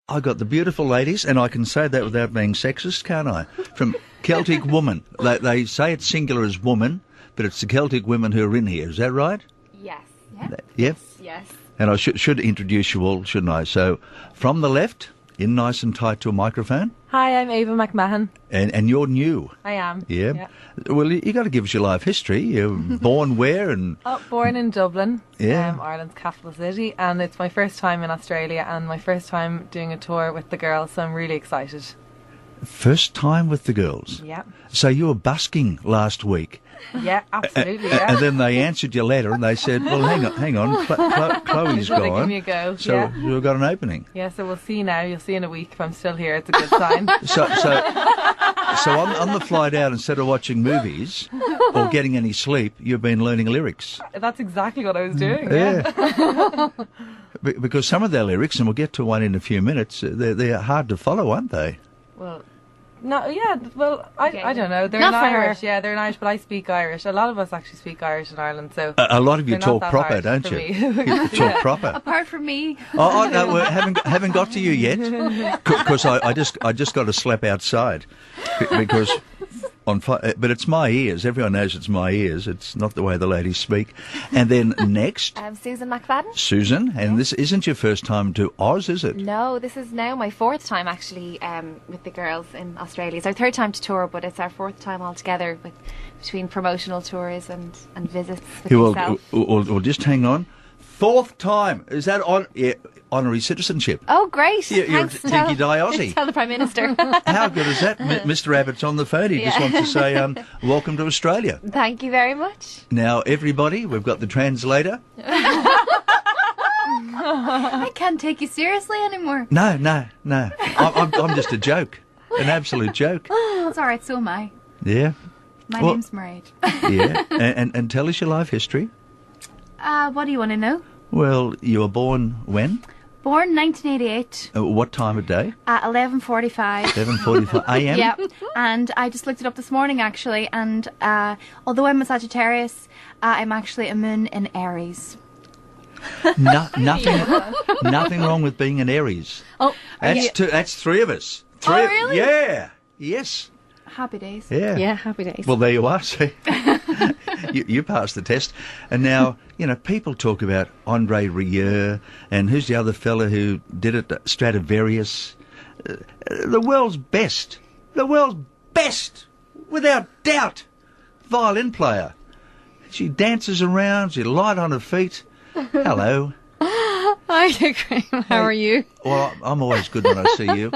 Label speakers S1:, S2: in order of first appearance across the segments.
S1: I got the beautiful ladies, and I can say that without being sexist, can't I? From Celtic Woman. They say it's singular as woman, but it's the Celtic women who are in here. Is that right?
S2: Yes.
S1: Yep.
S2: Yes.
S1: And I should introduce you all, shouldn't I? So, from the left, in nice and tight to a microphone.
S3: Hi, I'm Ava McMahon.
S1: And you're new.
S3: I am.
S1: Yeah. Well, you got to give us your life history. You're born where and...
S3: Born in Dublin,
S1: Yeah.
S3: Ireland's capital city, and it's my first time in Australia and my first time doing a tour with the girls, so I'm really excited.
S1: First time with the girls.
S3: Yeah.
S1: So you were busking last week.
S3: Yeah, absolutely, yeah.
S1: And then they answered your letter and they said, well, hang on, Chloe's
S3: They're gonna
S1: gone.
S3: give me a go,
S1: So
S3: yeah.
S1: you've got an opening.
S3: Yeah, so we'll see now. You'll see in a week if I'm still here. It's a good sign.
S1: So on the flight out, instead of watching movies or getting any sleep, you've been learning lyrics.
S3: That's exactly what I was doing.
S1: Yeah. Because some of their lyrics, and we'll get to one in a few minutes, they're hard to follow, aren't they?
S3: Well, no, yeah, well, I don't know. They're
S2: Not
S3: in
S2: for her.
S3: Irish. Yeah, they're in Irish, but I speak Irish. A lot of us actually speak Irish in Ireland, so...
S1: A lot of you
S3: they're not
S1: talk
S3: that
S1: proper,
S3: hard
S1: don't
S3: for
S1: you?
S3: me.
S1: You talk proper.
S2: Apart from me.
S1: Oh no, we haven't got to you yet, because I just got a slap outside because but it's my ears. Everyone knows it's my ears. It's not the way the ladies speak. And then next,
S2: I'm Susan McFadden.
S1: Susan, and this isn't your first time to Oz, is it?
S2: No, this is now my fourth time actually with the girls in Australia. It's our third time to tour, but it's our fourth time altogether between promotional tours and visits with yourself.
S1: Well, just hang on. Fourth time. Is that honorary citizenship?
S2: Oh, great.
S1: You're
S2: Thanks.
S1: a Tinky Die Aussie.
S2: Tell the Prime Minister.
S1: How good is that? Mr. Abbott's on the phone. He just wants to say, welcome to Australia.
S2: Thank you very much.
S1: Now, everybody, we've got the translator.
S4: I can't take you seriously anymore.
S1: No. I'm just a joke. An absolute joke.
S4: It's all right, so am I.
S1: Yeah.
S4: My
S1: Well-
S4: name's Mairead.
S1: Yeah. And tell us your life history.
S4: What do you want to know?
S1: Well, you were born when?
S4: Born 1988
S1: What time of day?
S4: at 11:45.
S1: 11:45 a.m.?
S4: Yeah, and I just looked it up this morning actually, and although I'm a Sagittarius, I'm actually a moon in Aries.
S1: Nothing wrong with being an Aries.
S4: Oh,
S1: That's three of us.
S4: really?
S1: Yeah. Yes.
S4: happy days.
S1: Yeah.
S3: Yeah, happy days.
S1: Well, there you are. See, you passed the test. And now, people talk about Andre Rieu and who's the other fella who did it, Stradivarius. The world's best, without doubt, violin player. She dances around, she's light on her feet. Hello.
S5: Hi, Graham. How are you?
S1: Well, I'm always good when I see you.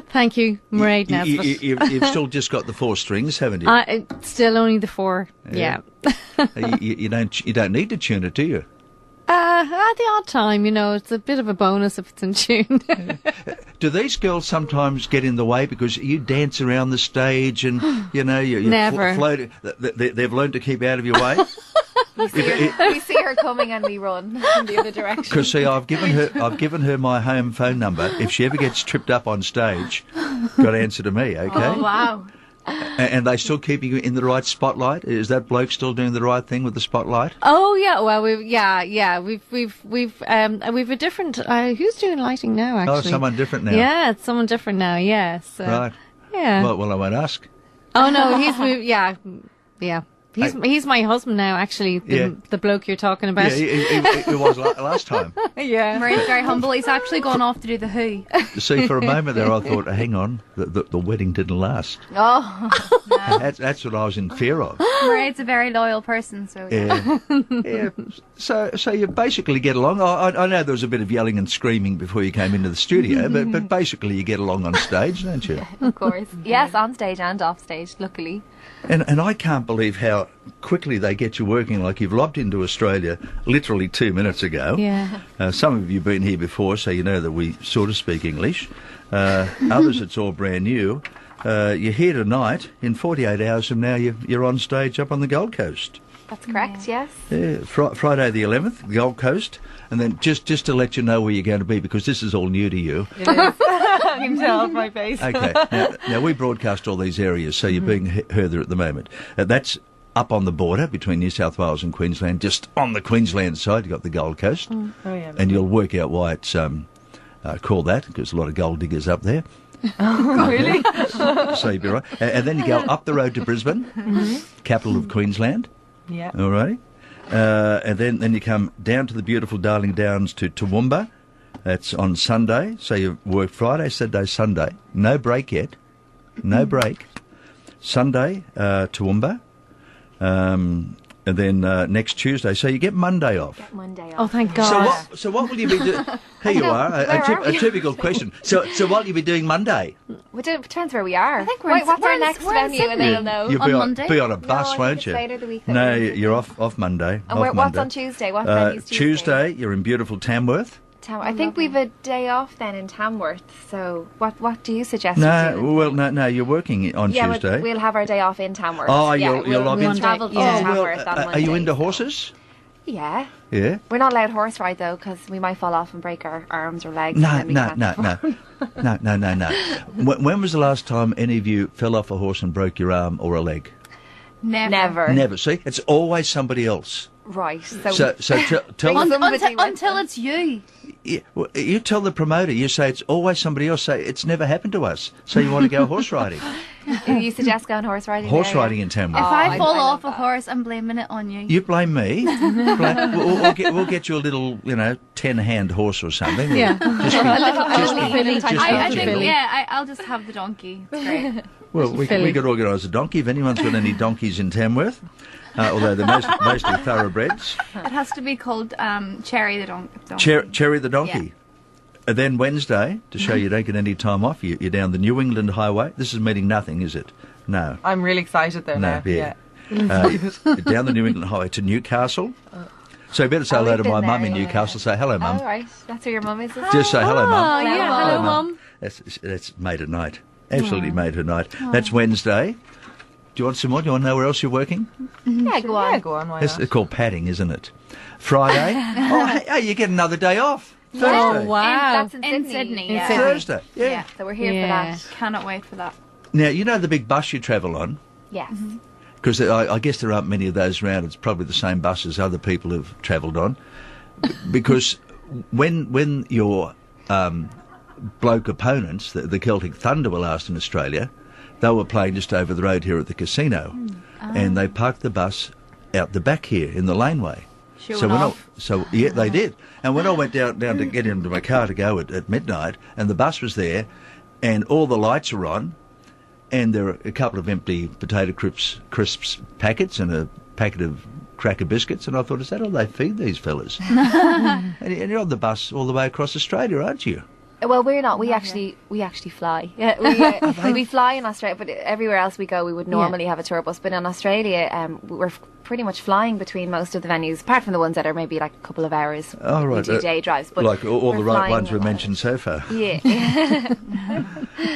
S5: Thank you, Mairead Nesbitt.
S1: You've still just got the four strings, haven't you?
S5: Still only the four. Yeah.
S1: You don't need to tune it, do you?
S5: At the odd time, it's a bit of a bonus if it's in tune.
S1: Do these girls sometimes get in the way because you dance around the stage and you're
S5: Never.
S1: floating? They've learned to keep out of your way.
S2: We see her coming and we run in the other direction.
S1: Because see, I've given her my home phone number. If she ever gets tripped up on stage, got to answer to me, okay?
S4: Oh, wow.
S1: And they still keeping you in the right spotlight? Is that bloke still doing the right thing with the spotlight?
S5: Oh yeah, well we've a different. Who's doing lighting now? Actually,
S1: Oh, someone different now.
S5: Yeah, it's someone different now. Yes.
S1: Right.
S5: Yeah.
S1: Well, I won't ask.
S5: Oh no, he's moved. Yeah. He's my husband now. Actually, the bloke you're talking about.
S1: Yeah, he was last time.
S5: Yeah.
S4: Mairead's very humble. He's actually gone off to do the Who.
S1: See, for a moment there, I thought, hang on, the wedding didn't last.
S2: Oh,
S1: That's what I was in fear of.
S4: Mairead's a very loyal person, so
S1: Yeah. So you basically get along. I know there was a bit of yelling and screaming before you came into the studio, but basically you get along on stage, don't you?
S2: of course. Yes, on stage and off stage, luckily.
S1: And I can't believe how quickly they get you working. Like you've lobbed into Australia literally 2 minutes ago.
S5: Yeah.
S1: Some of you have been here before, so you know that we sort of speak English. Others, it's all brand new. You're here tonight. In 48 hours from now, you're on stage up on the Gold Coast.
S2: That's correct, yes.
S1: Yeah, Friday the 11th, the Gold Coast. And then just to let you know where you're going to be, because this is all new to you.
S3: It is. I can tell off my face.
S1: Okay. Now we broadcast all these areas, so you're being heard there at the moment. That's up on the border between New South Wales and Queensland. Just on the Queensland side, you've got the Gold Coast.
S3: Oh, yeah.
S1: And you'll work out why it's Call that, because a lot of gold diggers up there.
S3: Really?
S1: So you'd be right. And then you go up the road to Brisbane, capital of Queensland.
S3: Yeah.
S1: All righty. And then you come down to the beautiful Darling Downs to Toowoomba. That's on Sunday. So you work Friday, Saturday, Sunday. No break yet. No break. Sunday, Toowoomba. And then next Tuesday. So you get Monday off.
S2: Get Monday off.
S5: Oh, thank God.
S1: So what will you be doing? Here you are. A typical question. So what will you be doing Monday?
S2: It depends where we are.
S4: I think we're in-
S2: What's
S4: we're
S2: our
S4: in-
S2: next
S4: we're in
S2: venue, and then you'll know.
S1: You'll
S4: On
S1: be
S4: Monday?
S1: be on a
S2: No,
S1: bus,
S2: I think
S1: won't
S2: it's
S1: you?
S2: later the week that
S1: No,
S2: we're in
S1: you're
S2: Sydney.
S1: off Monday.
S2: And
S1: off
S2: what's
S1: Monday.
S2: on Tuesday? What venue's Tuesday?
S1: Tuesday, you're in beautiful Tamworth.
S2: I think we've a day off then in Tamworth. So what do you suggest? we
S1: No,
S2: do?
S1: well, no, you're working on
S2: Yeah,
S1: Tuesday.
S2: we'll have our day off in Tamworth.
S1: Oh,
S2: yeah,
S1: you'll log in.
S2: travel to
S5: Yeah.
S2: Tamworth on Monday.
S1: Are you into horses?
S2: Yeah.
S1: Yeah.
S2: We're not allowed horse ride though, because we might fall off and break our arms or legs.
S1: No.
S2: and then we can't.
S1: No. When was the last time any of you fell off a horse and broke your arm or a leg?
S2: Never.
S1: Never. See, it's always somebody else.
S2: Right.
S1: So tell
S2: Un-
S1: them.
S2: Somebody with
S4: Until
S2: them.
S4: it's you.
S1: Yeah, well, you tell the promoter. You say it's always somebody else. Say it's never happened to us. So you want to go horse riding?
S2: You suggest going horse riding?
S1: Horse
S2: there, yeah?
S1: riding in Tamworth.
S4: If
S2: Oh,
S4: I fall
S2: love
S4: off a
S2: that.
S4: horse, I'm blaming it on you.
S1: You blame me. We'll get you a little, 10-hand horse or something.
S5: Yeah.
S1: Just
S5: Only filly.
S1: just
S4: I
S1: not
S4: think,
S1: filly.
S4: yeah, I'll just have the donkey. It's great.
S1: Well, we
S5: Filly.
S1: could organise a donkey if anyone's got any donkeys in Tamworth. Although they're mostly thoroughbreds.
S4: It has to be called Cherry the donkey.
S1: Cherry the donkey. And then Wednesday, to show you don't get any time off, you're down the New England Highway. This is meaning nothing, is it? No.
S3: I'm really excited there
S1: No,
S3: now.
S1: yeah. Down the New England Highway to Newcastle. So you better say
S2: Oh,
S1: hello
S2: we've
S1: to my
S2: been
S1: mum
S2: there,
S1: in
S2: yeah.
S1: Newcastle. Say hello, Mum.
S2: Oh, right. That's where your mum is.
S1: Just say hello,
S5: Oh,
S1: Mum.
S5: yeah.
S2: Mum.
S5: Hello,
S1: Mum.
S5: Mum.
S1: That's made her night. Absolutely made her night. That's Wednesday. Do you want some more? Do you want to know where else you're working?
S2: Yeah, go on.
S3: Yeah, go on, why
S1: It's
S3: not?
S1: called padding, isn't it? Friday. Hey, you get another day off. Thursday.
S5: Oh, wow.
S2: That's in
S4: In
S2: Sydney.
S4: Sydney,
S2: yeah.
S4: yeah.
S1: Thursday. Yeah.
S2: So we're here
S5: Yeah.
S2: for that.
S4: Cannot wait for that.
S1: Now, you know the big bus you travel on?
S2: Yes.
S1: Because I guess there aren't many of those around. It's probably the same bus as other people have travelled on. Because when your bloke opponents, the Celtic Thunder, were last in Australia, they were playing just over the road here at the casino. And they parked the bus out the back here in the laneway. Yeah, they did. And when I went down to get into my car to go at midnight, and the bus was there, and all the lights are on, and there are a couple of empty potato crisps packets and a packet of cracker biscuits, and I thought, is that all they feed these fellas? and you're on the bus all the way across Australia, aren't you?
S2: Well, we're not. We actually fly. Yeah, we fly in Australia, but everywhere else we go, we would normally have a tour bus. But in Australia, we're pretty much flying between most of the venues, apart from the ones that are maybe like a couple of hours.
S1: Oh, right.
S2: We do day drives, but
S1: like all the
S2: we're
S1: right
S2: flying
S1: ones
S2: a
S1: we've
S2: lot.
S1: mentioned so far.
S2: Yeah.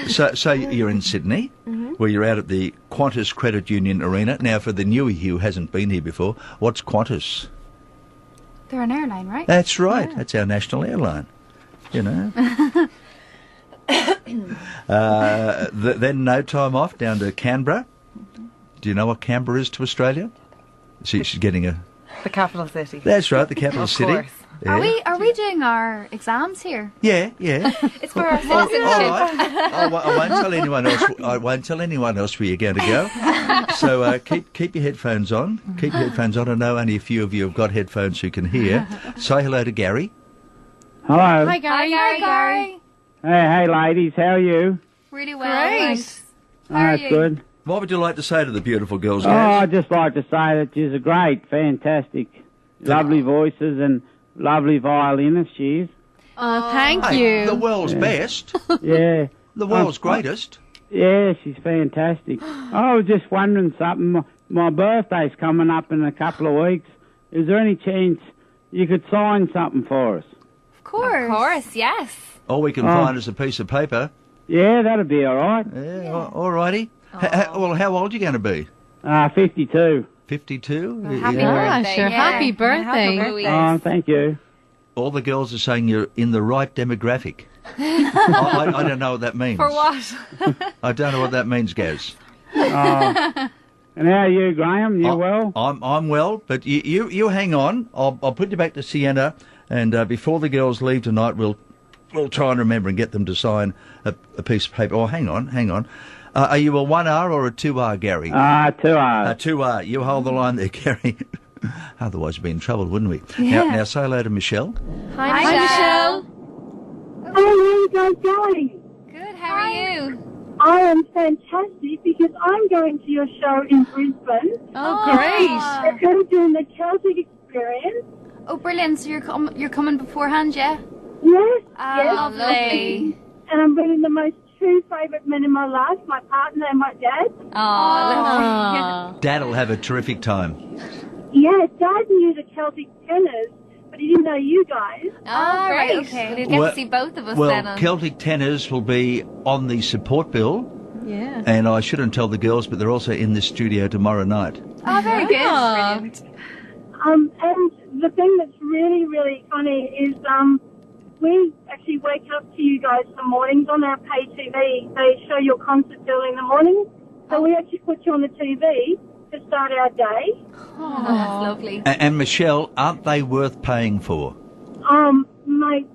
S1: So you're in Sydney, where you're out at the Qantas Credit Union Arena. Now, for the newie who hasn't been here before, what's Qantas?
S4: They're an airline, right?
S1: That's right. That's our national airline. You know. Then no time off down to Canberra. Do you know what Canberra is to Australia? She's getting
S3: The capital city.
S1: That's right, the capital
S3: Of
S1: city.
S3: course.
S1: Yeah.
S4: Are we doing our exams here?
S1: Yeah.
S2: It's for our
S1: All
S2: citizenship.
S1: right. I won't tell anyone else. I won't tell anyone else where you're going to go. So keep your headphones on. Keep your headphones on. I know only a few of you have got headphones who can hear. Say hello to Gary.
S6: Hello.
S5: Hi, Gary.
S2: Hi, Gary.
S6: Hey,
S7: ladies. How are you?
S4: Really well.
S5: Great.
S4: Thanks. How are
S7: That's
S4: you?
S7: good.
S1: What would you like to say to the beautiful girls,
S7: Oh,
S1: guys?
S7: I'd just like to say that she's a great, fantastic, lovely voices and lovely violinist she is.
S5: Oh, thank
S1: Hey,
S5: you.
S1: the world's best.
S7: Yeah.
S1: The world's greatest.
S7: Yeah, she's fantastic. I was just wondering something. My birthday's coming up in a couple of weeks. Is there any chance you could sign something for us?
S4: Of course.
S2: Of course, yes.
S1: All we can
S7: Oh.
S1: find is a piece of paper.
S7: Yeah, that'd be all right.
S1: Yeah, all righty. Well, how old are you going to be?
S7: 52.
S1: 52?
S2: Happy
S5: Ah,
S2: birthday,
S5: sure.
S2: yeah.
S5: Happy birthday.
S2: Louise.
S7: Oh, thank you.
S1: All the girls are saying you're in the right demographic. I don't know what that means.
S2: For what?
S1: I don't know what that means, Gaz.
S7: And how are you, Graham? You well?
S1: I'm well, but you hang on. I'll put you back to Sienna, and before the girls leave tonight, we'll We'll try and remember and get them to sign a piece of paper. Oh, hang on. Are you a 1R or a 2R, Gary?
S7: 2R.
S1: 2R. You hold the line there, Gary. Otherwise, we'd be in trouble, wouldn't we?
S4: Yeah.
S1: Now say hello to Michelle.
S2: Hi, Michelle.
S8: Hey, how are you guys going?
S2: Good. How are you?
S8: I am fantastic because I'm going to your show in Brisbane.
S5: Oh, great.
S8: I'm doing the Celtic Experience.
S4: Oh, brilliant. So you're coming beforehand, yeah?
S8: Yes,
S2: Oh,
S8: yes.
S2: lovely.
S8: And I'm bringing the most two favourite men in my life, my partner and my dad.
S2: Oh,
S1: Dad'll have a terrific time.
S8: Yeah, Dad knew the Celtic tenors, but he didn't know you guys.
S2: Oh,
S4: right,
S2: great.
S4: okay.
S2: We'll get to see both of us
S1: Well,
S2: then.
S1: Celtic tenors will be on the support bill,
S5: Yeah.
S1: and I shouldn't tell the girls, but they're also in the studio tomorrow night.
S4: Oh, very good.
S5: Ah.
S4: Brilliant.
S8: And the thing that's really, really funny is we actually wake up to you guys some mornings on our pay TV. They show your concert bill in the morning. So we actually put you on the TV to start our day.
S2: Oh, that's lovely.
S1: And Michelle, aren't they worth paying for?
S8: Mate,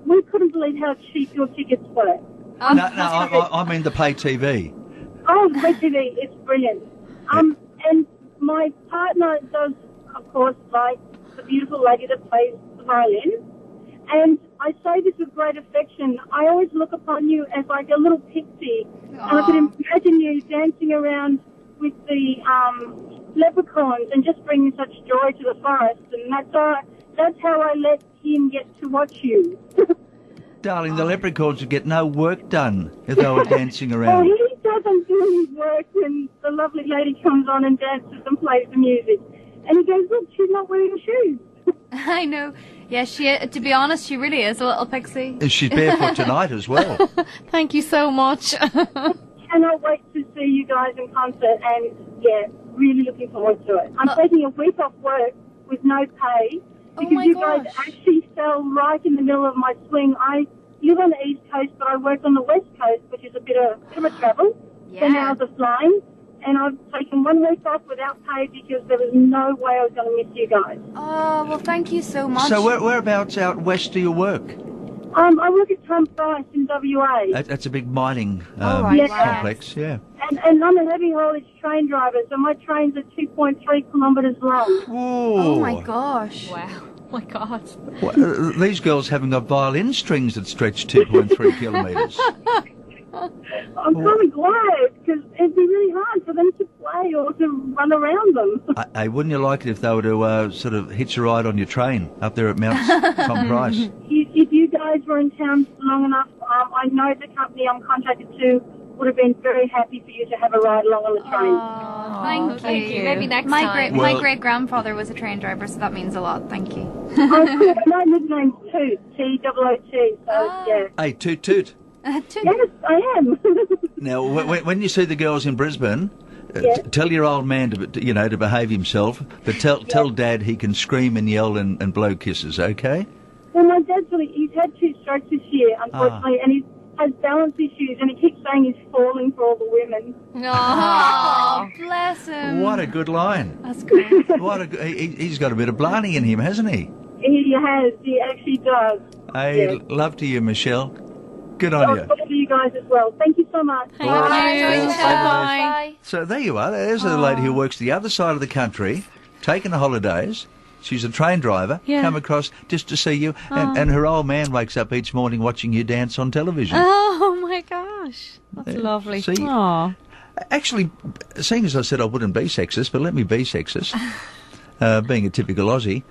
S8: we couldn't believe how cheap your tickets were.
S1: No, I mean the pay TV.
S8: Oh, pay TV, it's brilliant. And my partner does, of course, like the beautiful lady that plays the violin. And I say this with great affection. I always look upon you as like a little pixie. And I could imagine you dancing around with the leprechauns and just bringing such joy to the forest. And that's how I let him get to watch you.
S1: Darling, the leprechauns would get no work done if they were dancing
S8: Well,
S1: around.
S8: he doesn't do his work when the lovely lady comes on and dances and plays the music. And he goes, look, she's not wearing shoes.
S4: I know. Yeah, to be honest, she really is a little pixie.
S1: She's barefoot tonight as well.
S5: Thank you so much.
S8: Cannot wait to see you guys in concert, and yeah, really looking forward to it. I'm taking a week off work with no pay because
S4: my
S8: you guys
S4: gosh.
S8: actually fell right in the middle of my swing. I live on the East Coast, but I work on the West Coast, which is a bit of a travel, 10 hours of flying, and I've taken 1 week off without pay because there was no way I was going to miss you guys.
S4: Oh, well, thank you so much.
S1: So whereabouts out west do you work?
S8: I work at Tom Price in WA.
S1: That's a big mining
S4: right,
S1: complex, yeah.
S8: And I'm a heavy haulage train driver, so my trains are 2.3 kilometres long.
S4: Oh, my gosh.
S2: Wow.
S5: Oh, my God.
S1: Well, these girls haven't got violin strings that stretch 2.3 kilometres.
S8: I'm kind of glad, because it'd be really hard for them to play or to run around them.
S1: Hey, wouldn't you like it if they were to sort of hitch a ride on your train up there at Mount Tom Price?
S8: If you guys were in town long enough, I know the company I'm contracted to would have been very happy for you to have a ride along on the train.
S4: Oh, thank you.
S2: Maybe next
S4: My
S2: time.
S1: Well-
S4: my great grandfather was a train driver, so that means a lot. Thank you.
S8: My nickname's Toot, T-O-O-T, so yeah.
S1: Hey, toot toot.
S8: Yes, I am.
S1: Now, when you see the girls in Brisbane,
S8: Yeah.
S1: tell your old man to behave himself, but tell Dad he can scream and yell and blow kisses, okay?
S8: Well, my dad's he's had 2 strokes this year, unfortunately, and he has balance issues, and he keeps saying he's falling for all the women.
S4: Oh, bless him.
S1: What a good line.
S4: That's great.
S1: He's got a bit of blarney in him, hasn't he?
S8: He actually does.
S1: Hey,
S8: Yeah.
S1: love to you, Michelle. Good on you.
S8: I'll talk to you guys as well. Thank you so much.
S5: Thank
S2: Bye.
S5: you.
S2: Bye.
S5: Bye-bye.
S2: Bye.
S1: So there you are. There's a lady who works the other side of the country, taking the holidays. She's a train driver,
S5: Yeah.
S1: come across just to see you, and her old man wakes up each morning watching you dance on television.
S5: Oh, my gosh. That's lovely.
S1: see?
S5: Aw.
S1: Actually, seeing as I said I wouldn't be sexist, but let me be sexist, being a typical Aussie,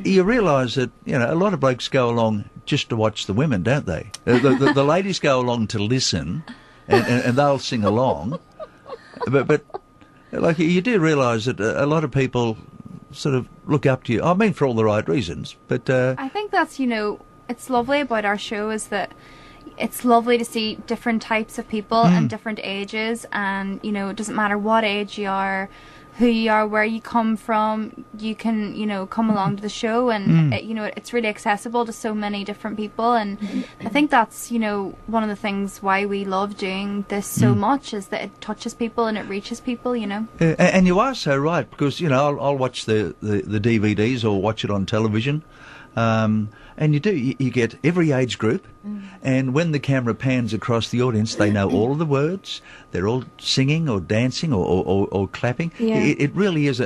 S1: you realise that, a lot of blokes go along just to watch the women, don't they? The ladies go along to listen, and they'll sing along, but like you do realise that a lot of people sort of look up to you. I mean, for all the right reasons, but
S4: I think that's, it's lovely about our show is that it's lovely to see different types of people and different ages, and, it doesn't matter what age you are, who you are, where you come from, you can, come along to the show, and, it's really accessible to so many different people, and I think that's, one of the things why we love doing this so much is that it touches people and it reaches people,
S1: and you are so right, because I'll watch the DVDs or watch it on television, And you get every age group, and when the camera pans across the audience, they know all of the words. They're all singing or dancing or clapping.
S5: Yeah.
S1: It really is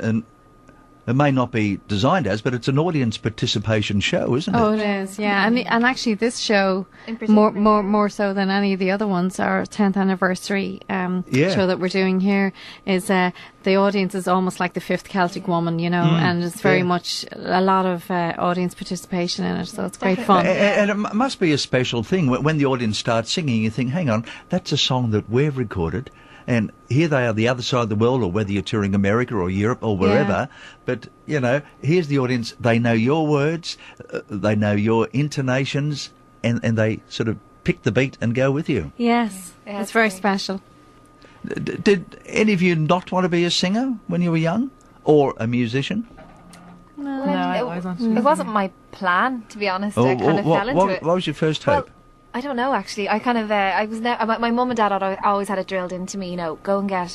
S1: it may not be designed as, but it's an audience participation show, isn't it?
S5: Oh, it is, yeah. And actually, this show,
S2: In particular,
S5: more so than any of the other ones, our 10th anniversary show that we're doing here, is the audience is almost like the fifth Celtic Woman, you know, and it's very much a lot of audience participation in it, so it's great fun.
S1: And it must be a special thing when the audience starts singing. You think, hang on, that's a song that we've recorded. And here they are, the other side of the world, or whether you're touring America or Europe or wherever. But, you know, here's the audience. They know your words, they know your intonations, and they sort of pick the beat and go with you.
S5: Yes,
S2: Yeah,
S5: it's very
S2: great.
S5: special.
S1: Did any of you not want to be a singer when you were young? Or a musician?
S3: No, I wasn't.
S2: It wasn't my plan, to be honest. I kind of fell into it.
S1: What was your first hope?
S2: Well, I don't know, actually. I kind of, my mum and dad had always had it drilled into me, you know, go and get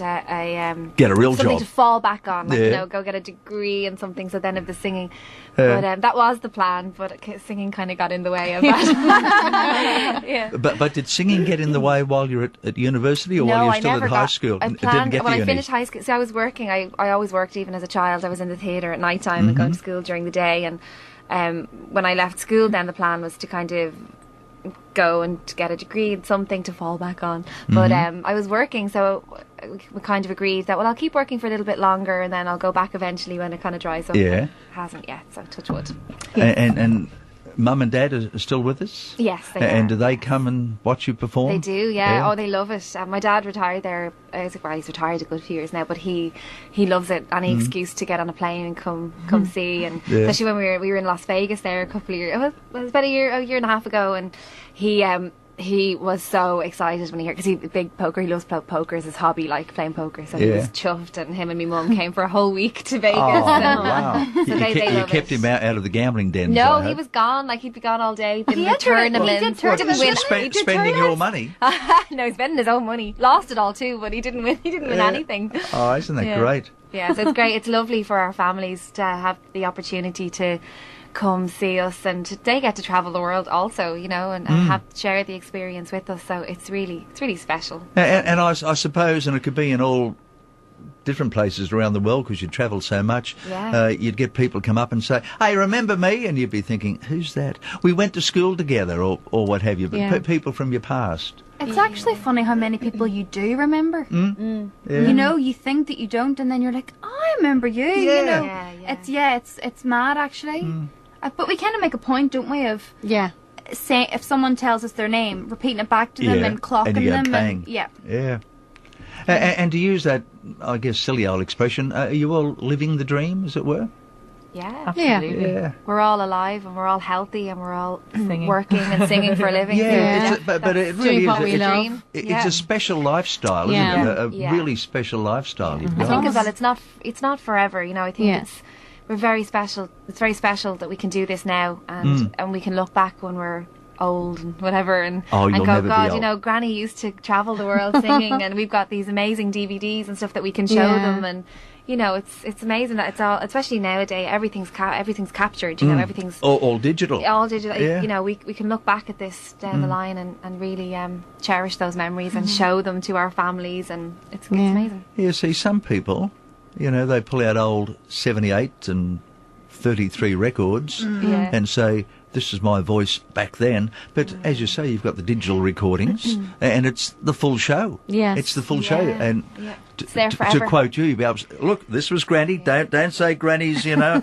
S1: Get a real
S2: something
S1: job.
S2: to fall back on, like,
S1: Yeah.
S2: you know, go get a degree and something, so then of the singing. But that was the plan, but singing kind of got in the way of that. Yeah.
S1: But did singing get in the way while you're at university, or
S2: No,
S1: while you're
S2: I
S1: still
S2: never
S1: at high
S2: got-
S1: school?
S2: I
S1: It
S2: planned,
S1: didn't get
S2: when
S1: to
S2: I
S1: uni?
S2: finished high school, so I was working. I always worked, even as a child. I was in the theatre at night time and going to school during the day. And when I left school, then the plan was to kind of go and to get a degree in something to fall back on. But I was working, so we kind of agreed that, well, I'll keep working for a little bit longer and then I'll go back eventually when it kind of dries up.
S1: Yeah.
S2: It hasn't yet, so touch wood.
S1: And Mum and Dad are still with us?
S2: Yes, they
S1: And
S2: are.
S1: do they come and watch you perform?
S2: They do, yeah. Oh, they love it. My dad retired there. He's retired a good few years now, but he loves it. Any excuse to get on a plane and come see. And especially when we were in Las Vegas there a couple of years. It was about a year and a half ago, and he was so excited when he heard, because he's a big poker. He loves poker as his hobby, like playing poker. So he was chuffed, and him and my mum came for a whole week to Vegas.
S1: Oh,
S2: so,
S1: wow.
S2: so
S1: You
S2: they
S1: you
S2: love
S1: kept
S2: it.
S1: him out of the gambling dens.
S2: No,
S1: I
S2: he
S1: hope.
S2: was gone. Like, he'd be gone all day. Did
S4: entered it.
S2: tournaments.
S4: He did
S1: What,
S4: tournaments.
S1: spending your money?
S2: No, he's spending his own money. Lost it all too, but he didn't win. He didn't win anything.
S1: Oh, isn't that
S2: Yeah.
S1: great?
S2: Yeah, so it's great. It's lovely for our families to have the opportunity to come see us, and they get to travel the world also, you know, and have share the experience with us. So it's really special.
S1: And I suppose, and it could be in all different places around the world because you travel so much,
S2: Yeah.
S1: you'd get people come up and say, hey, remember me? And you'd be thinking, who's that? We went to school together, or what have you, but
S5: Yeah.
S1: people from your past.
S4: It's actually funny how many people you do remember.
S1: Yeah.
S4: You know, you think that you don't, and then you're like, oh, I remember you. You know,
S2: Yeah.
S4: it's mad actually. But we kind of make a point, don't we, of
S5: Yeah.
S4: say if someone tells us their name, repeating it back to them
S1: Yeah,
S4: and clocking
S1: and you go
S4: them.
S1: bang.
S4: And, yeah.
S1: Yeah. And to use that, I guess, silly old expression, are you all living the dream, as it were?
S2: Yeah.
S3: Absolutely.
S1: Yeah.
S2: We're all alive and we're all healthy and we're all
S3: Singing.
S2: working and singing for a living.
S1: Yeah,
S2: So
S1: it's but it
S5: Doing
S1: really
S5: what we
S1: is.
S5: love.
S2: dream.
S1: It's a special lifestyle, isn't
S5: Yeah.
S1: it? A
S2: Yeah.
S1: really special lifestyle you've
S2: I
S1: got.
S2: think as well, it's not forever. You know, I think
S5: Yeah.
S2: we're very special. It's very special that we can do this now, and we can look back when we're old and whatever, and
S1: Oh,
S2: and
S1: you'll
S2: go,
S1: never be
S2: God,
S1: old."
S2: you know, Granny used to travel the world singing, and we've got these amazing DVDs and stuff that we can show
S5: Yeah.
S2: them, and you know, it's amazing that it's all, especially nowadays, everything's captured. You know, everything's
S1: All digital.
S2: all digital.
S1: Yeah.
S2: You know, we can look back at this down the line and really cherish those memories and show them to our families, and it's amazing.
S1: Yeah, see, some people, you know, they pull out old 78 and 33 records
S2: Yeah.
S1: and say, this is my voice back then. But as you say, you've got the digital recordings and it's the full show.
S5: Yes.
S1: It's the full show.
S2: Yeah.
S1: And
S2: Yeah.
S1: t-
S2: It's there
S1: to
S2: forever.
S1: quote you, you'll be able to, look, this was Granny. Don't say Granny's, you know,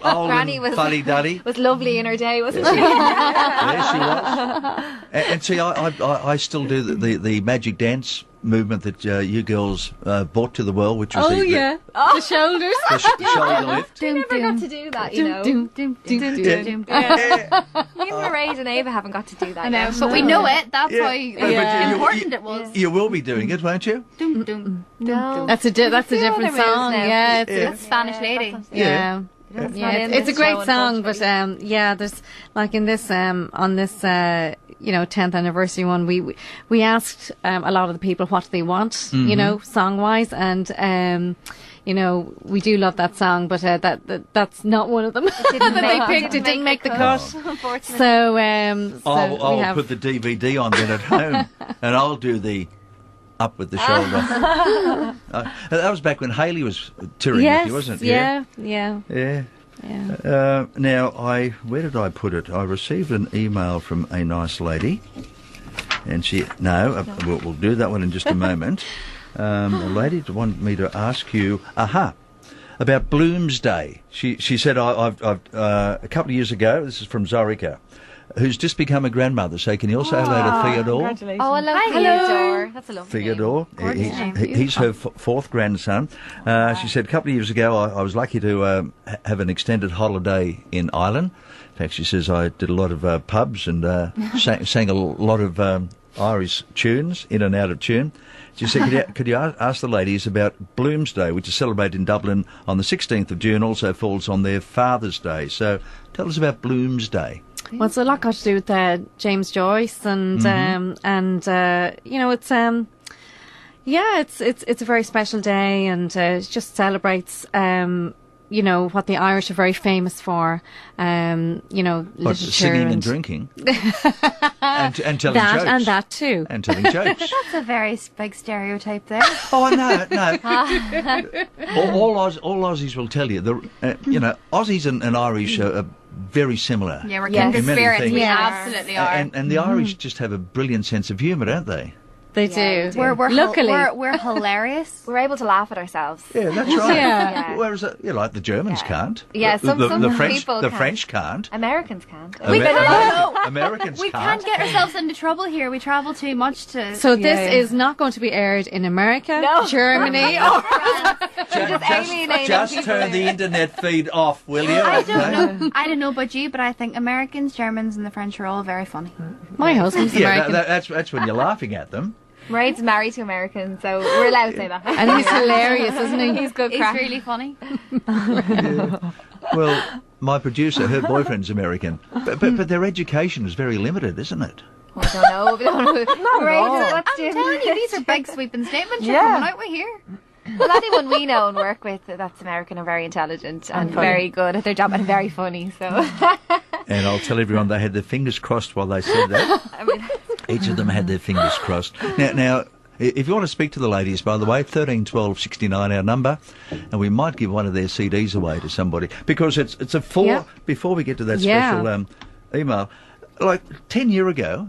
S1: old
S2: Granny
S1: and
S2: was
S1: fuddy-duddy.
S2: was lovely in her day, wasn't she?
S1: There she was. And see, I still do the magic dance movement that you girls brought to the world, which was
S5: The shoulders.
S1: the shoulder lift.
S2: We never got to do that, you know.
S5: Doom, doom, doom,
S1: Yeah.
S5: doom.
S2: Even Mairead and Ava haven't got to do that.
S4: I know,
S2: yet.
S4: but we know it. That's
S1: Yeah.
S4: why
S1: But you-
S4: important it was.
S1: You will be doing it, won't you?
S4: Dum, dum,
S2: No.
S5: That's a
S2: Few
S5: different
S2: other moves
S5: song.
S2: now.
S5: Yeah, it's,
S1: Yeah.
S4: That's Spanish lady.
S5: yeah.
S2: It's
S5: Yeah,
S2: not in
S5: it's a
S2: this
S5: great
S2: show,
S5: song, but
S2: unfortunately.
S5: yeah, there's like in this on this 10th anniversary one, we asked a lot of the people what they want, you know, song wise, and we do love that song, but that's not one of them that they picked. It didn't make the cut.
S2: Unfortunately.
S5: So,
S1: I'll put the DVD on then at home, and I'll do the up with the shoulder. That was back when Hayley was touring with you, wasn't it?
S5: Yeah.
S1: Now, where did I put it? I received an email from a nice lady, and we'll do that one in just a moment. A lady wanted me to ask you, about Bloomsday. She said, I've a couple of years ago, this is from Zorica, who's just become a grandmother. So can you also hello to Theodore?
S3: Congratulations.
S2: Oh, I love Theodore. That's a lovely
S1: Theodore. He's her fourth grandson. She said a couple of years ago I was lucky to have an extended holiday in Ireland. In fact, she says I did a lot of pubs and sang a lot of Irish tunes, in and out of tune. She said, could you ask the ladies about Bloomsday, which is celebrated in Dublin on the 16th of June, also falls on their Father's Day. So tell us about Bloomsday.
S5: Well, it's a lot got to do with James Joyce, and it's it's a very special day, and it just celebrates what the Irish are very famous for, literature,
S1: singing and drinking, and telling jokes,
S5: and that too,
S1: and telling jokes.
S4: That's a very big stereotype there.
S1: Oh no. all Aussies will tell you. Aussies and Irish are very similar.
S4: Yeah, we're kindred spirits. We
S5: Yeah.
S4: absolutely are.
S1: And the Irish just have a brilliant sense of humour, don't they?
S5: They do.
S4: Luckily, we're hilarious.
S2: We're able to laugh at ourselves.
S1: Yeah, that's right.
S5: Yeah.
S1: Whereas, the Germans can't.
S2: Yeah, some people
S1: the
S2: can't.
S1: French can't.
S2: Americans can't.
S1: Americans
S4: We
S1: can't.
S4: can't get ourselves into trouble here. We travel too much to.
S5: So this is not going to be aired in America, Germany, or
S1: Just turn the internet feed off, will you?
S4: I don't know about you, but I think Americans, Germans, and the French are all very funny.
S5: my husband's American.
S1: That's when you're laughing at them.
S2: Mairead's married to Americans, so we're allowed to say that.
S5: And he's hilarious, isn't he?
S2: He's good
S4: He's
S2: crack.
S4: really funny.
S1: Well, my producer, her boyfriend's American, but their education is very limited, isn't it?
S2: I don't know.
S4: I'm telling you, these are big sweeping statements you're coming out with here.
S2: Well, anyone we know and work with that's American are very intelligent and very good at their job and very funny. So.
S1: And I'll tell everyone they had their fingers crossed while they said that. Each of them had their fingers crossed. Now, if you want to speak to the ladies, by the way, 13 12 69 our number, and we might give one of their CDs away to somebody, because it's a full. Yeah. Before we get to that special email, like 10 years ago,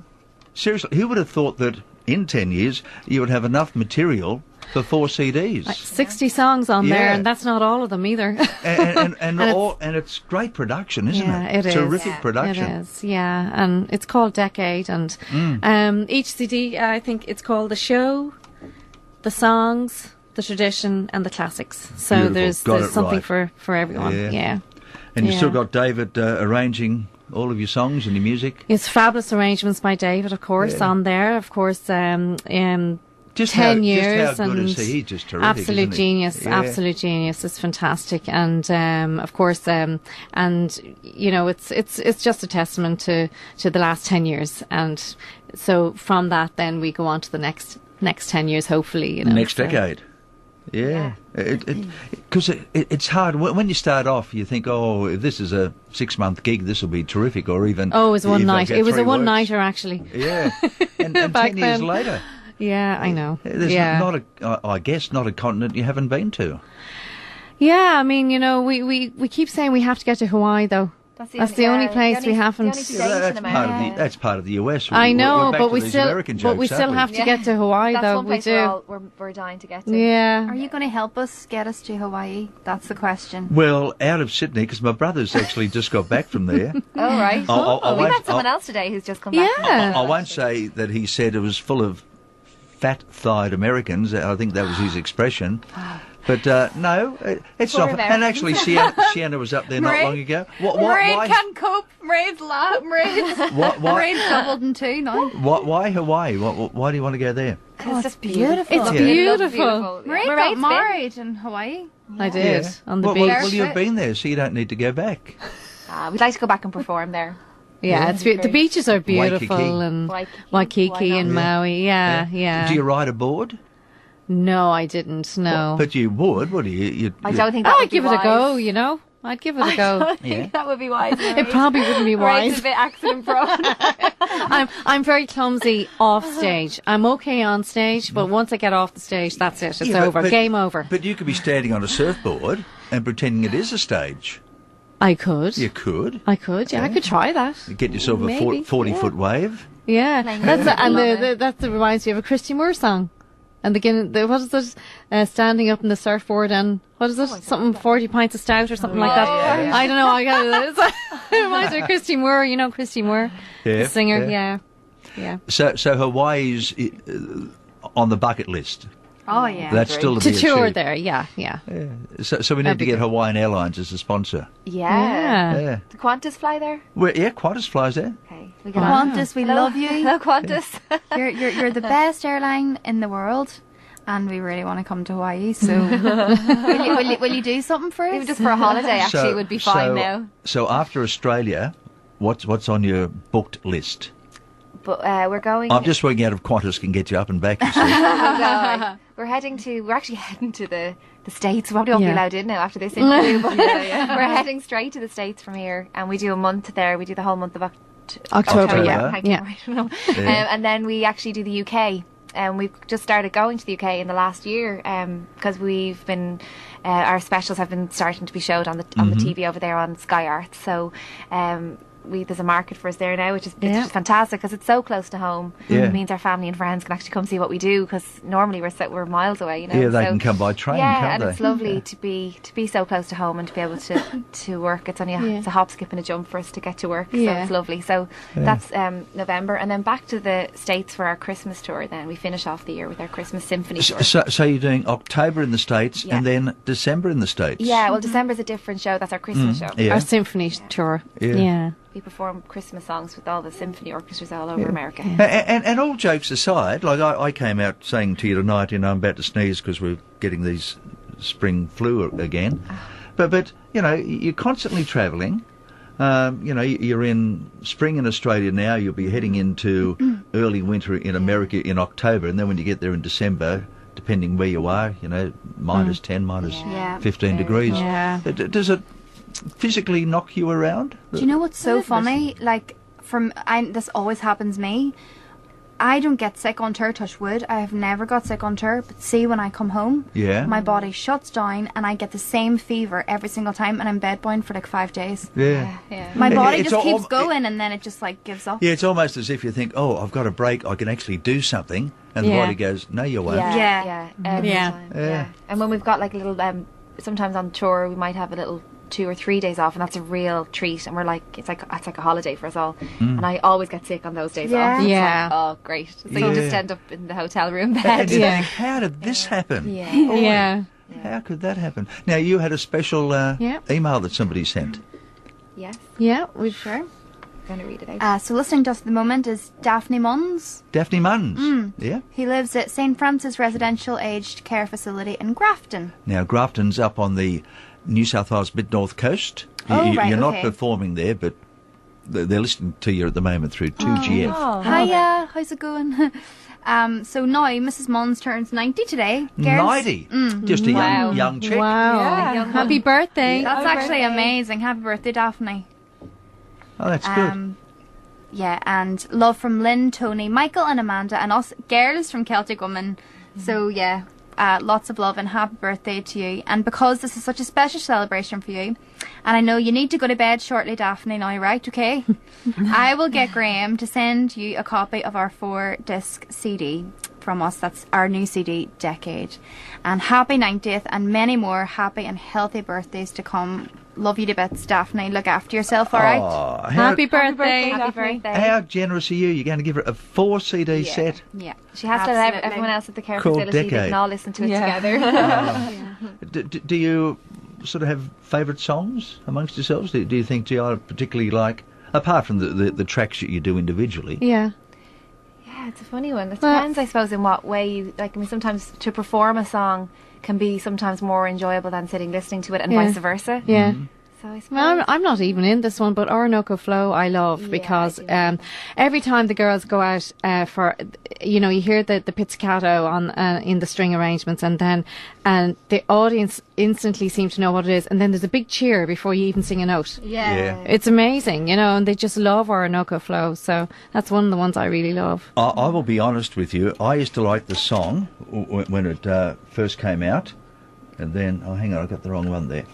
S1: seriously, who would have thought that in 10 years you would have enough material for 4 CDs?
S5: 60 songs on there, and that's not all of them either.
S1: and it's great production, isn't it?
S5: It is.
S1: Terrific production.
S5: It is, yeah. And it's called Decade, and each CD, I think it's called The Show, The Songs, The Tradition, and The Classics. So there's something for everyone. Yeah.
S1: And you've still got David arranging all of your songs and your music.
S5: It's fabulous arrangements by David, of course, on there. Of course,
S1: just
S5: 10 years,
S1: just how good is he? He's just terrific,
S5: absolute genius.
S1: Yeah.
S5: Absolute genius. It's fantastic, and of course, it's just a testament to the last 10 years, and so from that, then we go on to the next 10 years, hopefully.
S1: Next decade. Yeah, because it's hard when you start off. You think, if this is a 6-month gig, this will be terrific, or even
S5: it was one night. It was a one-nighter, actually.
S1: Yeah, and 10 years later.
S5: Yeah, I know.
S1: There's I guess not a continent you haven't been to.
S5: Yeah, I mean, we keep saying we have to get to Hawaii, though. That's the only place we haven't.
S1: That's part of the US.
S5: I know,
S1: but we still
S5: have to get to Hawaii,
S2: that's
S5: though.
S2: One place we're dying to get to.
S5: Yeah.
S4: Are you going to help us get us to Hawaii? That's the question.
S1: Well, out of Sydney, because my brother's actually just got back from there.
S2: Oh, right. We met someone else today who's just come back.
S5: Yeah.
S1: I won't say that he said it was full of fat-thighed Americans. I think that was his expression. But no, it's not. And actually, Sienna was up there not long ago.
S4: Mairead can't cope. Mairead's doubled in two now.
S1: Why Hawaii? Why do you want to go there?
S2: It's just beautiful.
S5: It's beautiful.
S4: Mairead got married in Hawaii.
S5: I did, on the beach.
S1: Well, you've been there, so you don't need to go back.
S2: We'd like to go back and perform there.
S5: Yeah, it's the beaches are beautiful, and Waikiki and Maui. Yeah.
S1: Do you ride a board?
S5: No, I didn't. No.
S1: But you would, wouldn't you?
S2: I don't think that would
S5: I'd
S2: be
S5: give it
S2: wise.
S5: a go, you know. I'd give it a go.
S2: I think that would be wise.
S5: It probably wouldn't be
S2: Right,
S5: wise.
S2: it's a bit accident prone.
S5: I'm very clumsy off stage. I'm okay on stage, but once I get off the stage, that's it. It's
S1: Yeah,
S5: over. Game over.
S1: But you could be standing on a surfboard and pretending it is a stage.
S5: I could.
S1: You could.
S5: I could. Yeah, I could try that.
S1: You get yourself a
S5: Maybe,
S1: 40-foot wave.
S5: Yeah,
S2: Playing
S5: that's
S2: music.
S5: and
S2: Love
S5: that reminds me of a Christy Moore song. And what is it? Standing up in the surfboard and what is it? Something 40 pints of stout or something like that.
S1: yeah.
S5: I don't know. I got it. It reminds me of Christy Moore. You know Christy Moore,
S1: Yeah,
S5: the singer.
S1: yeah.
S5: Yeah.
S1: So Hawaii's on the bucket list.
S4: Oh yeah.
S1: That's still
S5: To
S1: be
S5: tour
S1: achieved.
S5: there. Yeah.
S1: So we need to get Hawaiian Airlines as a sponsor.
S2: Yeah.
S1: Yeah.
S2: The Qantas fly there?
S1: Qantas flies there.
S2: Okay. We can
S4: Qantas, we love you.
S2: Hello, Qantas.
S4: You're the best airline in the world, and we really want to come to Hawaii. So will you do something for us?
S2: Even just for a holiday, actually, would be fine now.
S1: So after Australia, what's on your booked list?
S2: But we're going.
S1: I'm just working out if Qantas can get you up and back. You see.
S2: We're actually heading to the States. We probably won't be
S5: Yeah.
S2: allowed in now after this interview, but we're heading straight to the States from here, and we do a month there. We do the whole month of
S5: October.
S1: yeah.
S2: I
S5: Yeah.
S2: don't know.
S1: Yeah.
S2: And then we actually do the UK. We've just started going to the UK in the last year because we've been our specials have been starting to be showed on the TV over there on Sky Arts. So there's a market for us there now, which is fantastic because it's so close to home.
S1: Yeah.
S2: It means our family and friends can actually come see what we do because normally we're miles away. You know,
S1: Yeah, they
S2: so,
S1: can come by train,
S2: yeah,
S1: can't
S2: and
S1: they?
S2: it's lovely to be so close to home and to be able to work. It's only it's a hop, skip, and a jump for us to get to work. So
S5: Yeah.
S2: it's lovely. So that's November, and then back to the States for our Christmas tour. Then we finish off the year with our Christmas symphony tour.
S1: So you're doing October in the States
S2: Yeah.
S1: and then December in the States.
S2: Yeah, well, December's a different show. That's our Christmas show.
S1: Yeah.
S5: Our symphony tour.
S1: Yeah.
S5: Yeah.
S2: We perform Christmas songs with all the symphony orchestras all over America.
S1: And all jokes aside, like I came out saying to you tonight, I'm about to sneeze because we're getting these spring flu again. But you're constantly travelling. You're in spring in Australia now. You'll be heading into early winter in America in October, and then when you get there in December, depending where you are, minus 10, minus 15 degrees.
S5: Yeah.
S1: Does it physically knock you around?
S4: Do you know what's so funny? Like, this always happens me. I don't get sick on tour, touch wood. I have never got sick on tour, but see, when I come home, my body shuts down and I get the same fever every single time, and I'm bedbound for like 5 days.
S1: Yeah.
S4: My body
S1: It's
S4: just
S1: all-
S4: keeps going, and then it just like gives up.
S1: Yeah, it's almost as if you think, I've got a break, I can actually do something, and the
S5: Yeah.
S1: body goes, no, you won't.
S2: Yeah. Every
S5: Yeah.
S2: time, yeah. And when we've got like a little, sometimes on tour we might have a little 2 or 3 days off, and that's a real treat. And we're like, it's like a holiday for us all. And I always get sick on those days
S4: Yeah.
S2: off. It's
S5: Yeah.
S2: like, oh, great! So you
S1: Yeah.
S2: just end up in the hotel room
S1: And
S2: bed.
S1: you think, how did this happen?
S5: Yeah.
S1: How could that happen? Now, you had a special email that somebody sent.
S2: Yes,
S5: Yeah. We've
S4: Sure.
S2: I'm going to read it out.
S4: So listening to us at the moment is Daphne Munns.
S1: Daphne Munns. Yeah.
S4: He lives at St. Francis Residential Aged Care Facility in Grafton.
S1: Now, Grafton's up on the New South Wales mid-north coast.
S4: Oh, right,
S1: You're not
S4: okay.
S1: performing there, but they're listening to you at the moment through 2GF.
S4: Hiya, how's it going? So now Mrs. Munns turns 90 today. Girls,
S1: 90? Just a young chick.
S5: Wow.
S2: Yeah.
S5: Happy birthday.
S4: That's actually amazing. Happy birthday, Daphne.
S1: Oh, that's good.
S4: Yeah, and love from Lynn, Tony, Michael and Amanda, and us girls from Celtic Woman. So yeah, lots of love and happy birthday to you. And because this is such a special celebration for you, and I know you need to go to bed shortly, Daphne, now, right? Okay? I will get Graham to send you a copy of our 4-disc CD from us. That's our new CD, Decade. And happy 90th and many more happy and healthy birthdays to come. Love you to bits, Daphne. Look after yourself, all right?
S1: Oh,
S5: Happy birthday.
S2: Happy birthday.
S1: How generous are you? You're going to give her a 4 CD set?
S4: Yeah.
S2: She has to let
S4: Absolutely.
S2: everyone else at the care
S1: Called
S2: facility. They
S1: Decade.
S2: can all listen to it
S3: Yeah.
S2: together.
S1: Do you sort of have favourite songs amongst yourselves? Do you think, gee, I particularly like, apart from the tracks that you do individually?
S5: Yeah.
S2: Yeah, it's a funny one. It
S5: Well-
S2: depends, I suppose, in what way you like. I mean, sometimes to perform a song can be sometimes more enjoyable than sitting listening to it, and
S5: Yeah.
S2: vice versa.
S5: Yeah.
S2: So I suppose.
S5: Well, I'm not even in this one, but Orinoco Flow I love because every time the girls go out for, you know, you hear the pizzicato on in the string arrangements, and the audience instantly seem to know what it is, and then there's a big cheer before you even sing a note.
S2: Yeah.
S5: It's amazing, you know, and they just love Orinoco Flow, so that's one of the ones I really love.
S1: I will be honest with you, I used to like the song when it first came out, and then, hang on, I got the wrong one there.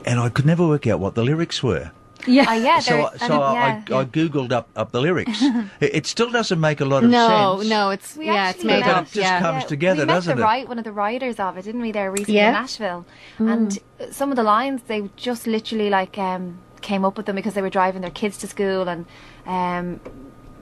S1: And I could never work out what the lyrics were.
S2: Yeah.
S1: So I googled up the lyrics. It still doesn't make a lot of sense.
S5: No, it's it's made
S1: but
S5: up.
S1: it just comes together,
S2: we met
S1: doesn't it?
S2: One of the writers of it, didn't we? There recently in Nashville, and some of the lines they just literally like came up with them because they were driving their kids to school, and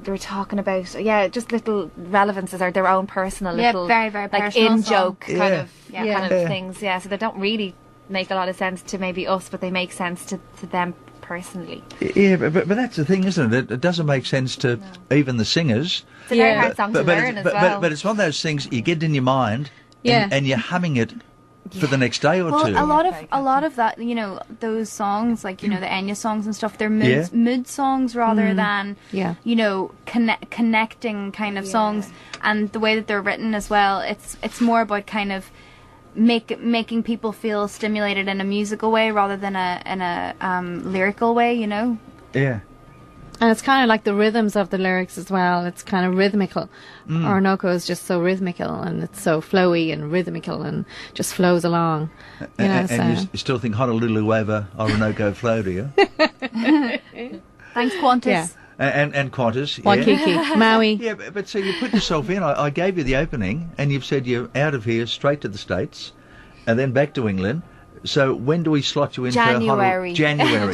S2: they were talking about just little relevances or their own personal little
S4: very, very
S2: like
S4: personal
S2: in joke
S1: song.
S2: kind of things. So they don't really make a lot of sense to maybe us, but they make sense to them personally.
S1: Yeah, but that's the thing, isn't it? It doesn't make sense to even the singers.
S2: It's a very hard song to learn as well.
S1: But it's one of those things you get in your mind, and you're humming it for the next day or two.
S4: A lot of that, you know, those songs, like, you know, the Enya songs and stuff, they're mood songs rather than, you know, connecting kind of songs. And the way that they're written as well, it's more about kind of making people feel stimulated in a musical way rather than in a lyrical way, you know.
S1: Yeah.
S5: And it's kind of like the rhythms of the lyrics as well. It's kind of rhythmical. Orinoco is just so rhythmical, and it's so flowy and rhythmical and just flows along. You know,
S1: and you still think Honolulu over Orinoco Flow, do you?
S4: Thanks, Qantas.
S5: Yeah.
S1: And Qantas.
S5: Waikiki, Maui.
S1: Yeah, but so you put yourself in. I gave you the opening, and you've said you're out of here straight to the States, and then back to England. So when do we slot you in
S2: January.
S1: for January?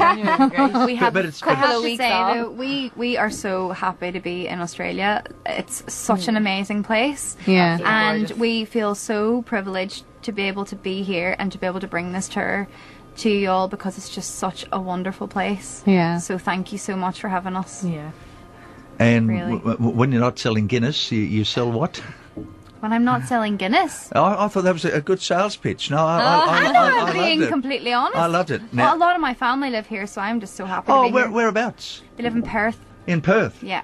S2: We have a couple of weeks off.
S4: Though, we are so happy to be in Australia. It's such an amazing place.
S5: Yeah.
S4: And we feel so privileged to be able to be here and to be able to bring this tour to you all, because it's just such a wonderful place.
S5: Yeah.
S4: So thank you so much for having us.
S3: Yeah.
S1: And
S4: Really.
S1: when you're not selling Guinness, you sell what?
S4: When I'm not selling Guinness.
S1: I thought that was a good sales pitch. No, I loved
S4: Being
S1: it.
S4: completely honest.
S1: I loved it.
S4: Well, a lot of my family live here, so I'm just so happy to
S1: Oh,
S4: be here.
S1: whereabouts?
S4: They live in Perth.
S1: In Perth.
S4: Yeah.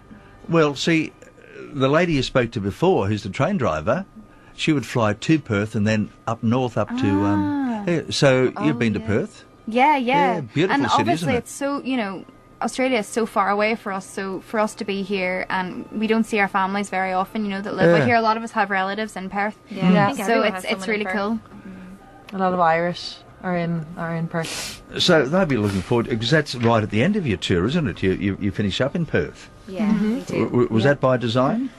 S1: Well, see, the lady you spoke to before, who's the train driver, she would fly to Perth and then up north up to. So you've been to Perth?
S4: Yeah.
S1: Yeah, beautiful
S4: and
S1: city,
S4: obviously
S1: isn't it?
S4: it's so, you know, Australia is so far away for us, so for us to be here, and we don't see our families very often, you know, that live out here. A lot of us have relatives in Perth.
S2: Yeah. I think
S4: So
S2: everyone has
S4: it's
S2: someone in
S4: really
S2: Perth.
S4: cool.
S3: A lot of Irish are in Perth.
S1: So they'll be looking forward, because that's right at the end of your tour, isn't it? You finish up in Perth.
S2: Yeah, we do.
S1: Was that by design?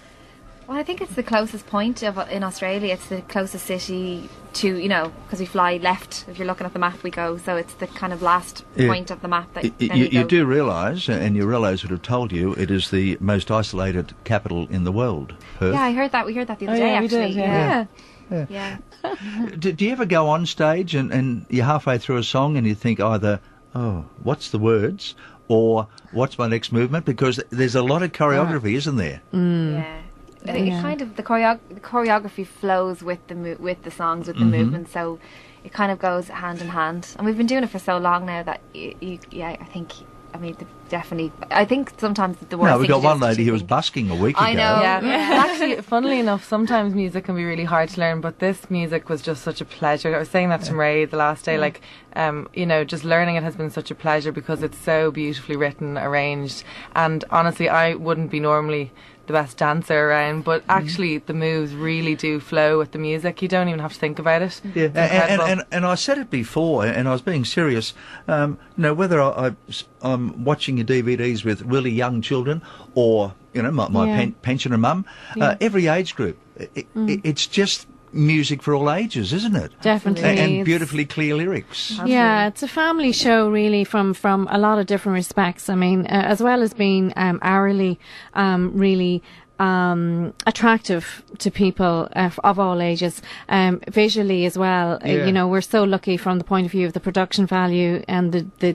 S2: Well, I think it's the closest point in Australia. It's the closest city to, you know, because we fly left. If you're looking at the map, we go. So it's the kind of last point of the map that
S1: You do realise, and your relatives would have told you, it is the most isolated capital in the world, Perth.
S2: Yeah, I heard that. We heard that the other
S3: Oh,
S2: day,
S3: yeah, we
S2: actually.
S3: did,
S2: Yeah.
S1: Do you ever go on stage and you're halfway through a song and you think either, oh, what's the words, or what's my next movement? Because there's a lot of choreography, isn't there?
S2: Yeah. It kind of the choreography flows with the songs, with the movement, so it kind of goes hand in hand. And we've been doing it for so long now that I think sometimes the worst
S1: No, we
S2: thing
S1: got
S2: to do
S1: one
S2: is to
S1: lady who was
S2: think-
S1: busking a week ago.
S2: I know.
S3: Yeah. Actually, funnily enough, sometimes music can be really hard to learn, but this music was just such a pleasure. I was saying that to Marie the last day, like, you know, just learning it has been such a pleasure because it's so beautifully written, arranged, and honestly, I wouldn't be normally the best dancer around, but actually the moves really do flow with the music. You don't even have to think about it.
S1: Yeah,
S3: It's incredible.
S1: and I said it before, and I was being serious. You know, whether I'm watching your DVDs with really young children, or you know, my pensioner mum, every age group, it's just music for all ages, isn't it?
S5: Definitely.
S1: And beautifully clear lyrics.
S5: Yeah, it's a family show really from a lot of different respects. I mean, as well as being hourly, really attractive to people of all ages, visually as well. You know, we're so lucky from the point of view of the production value and the